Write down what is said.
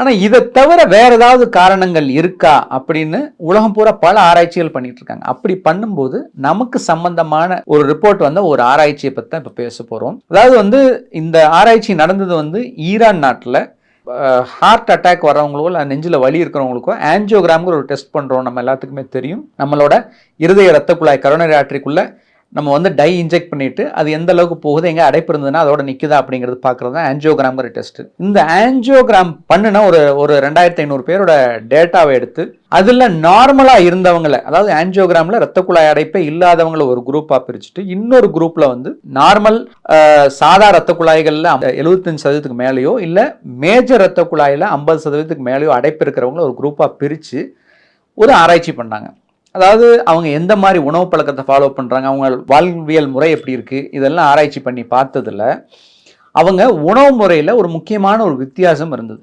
ஆனால் இதை தவிர வேற ஏதாவது காரணங்கள் இருக்கா அப்படின்னு உலகம் பூரா பல ஆராய்ச்சிகள் பண்ணிட்டு இருக்காங்க. அப்படி பண்ணும்போது நமக்கு சம்பந்தமான ஒரு ரிப்போர்ட் வந்து ஒரு ஆராய்ச்சியை பற்றி தான் இப்போ பேச போகிறோம். அதாவது இந்த ஆராய்ச்சி நடந்தது ஈரான் நாட்டில் ஹார்ட் அட்டாக் வரவங்களுக்கோ இல்லை நெஞ்சில் வலி இருக்கிறவங்களுக்கோ ஆன்ஜியோகிராம்ங்கிற ஒரு டெஸ்ட் பண்ணுறோம். நம்ம எல்லாத்துக்குமே தெரியும். நம்மளோட இருதய ரத்த குழாய் கரோனரி ஆர்டரிக்குள்ள நம்ம டை இன்ஜெக்ட் பண்ணிட்டு அது எந்த அளவுக்கு போகுது, எங்கே அடைப்பு இருந்ததுன்னா அதோட நிற்குதா அப்படிங்கிறது பார்க்குறது தான் ஆன்ஜியோகிராம்ங்கிற டெஸ்ட். இந்த ஆன்ஜியோகிராம் பண்ணுனா ஒரு 2500 பேரோட டேட்டாவை எடுத்து அதில் நார்மலாக இருந்தவங்களை, அதாவது ஆன்ஜியோகிராமில் ரத்த குழாய் அடைப்பே இல்லாதவங்களை ஒரு குரூப்பாக பிரிச்சுட்டு இன்னொரு குரூப்பில் நார்மல் சாதா ரத்த குழாய்களில் 75% மேலேயோ இல்லை மேஜர் ரத்த குழாயில் 50% மேலேயோ அடைப்பு இருக்கிறவங்கள ஒரு குரூப்பாக பிரித்து ஒரு ஆராய்ச்சி பண்ணாங்க. அதாவது அவங்க எந்த மாதிரி உணவு பழக்கத்தை ஃபாலோ பண்ணுறாங்க, அவங்க வாழ்வியல் முறை எப்படி இருக்குது, இதெல்லாம் ஆராய்ச்சி பண்ணி பார்த்ததில் அவங்க உணவு முறையில் ஒரு முக்கியமான ஒரு வித்தியாசம் இருந்தது.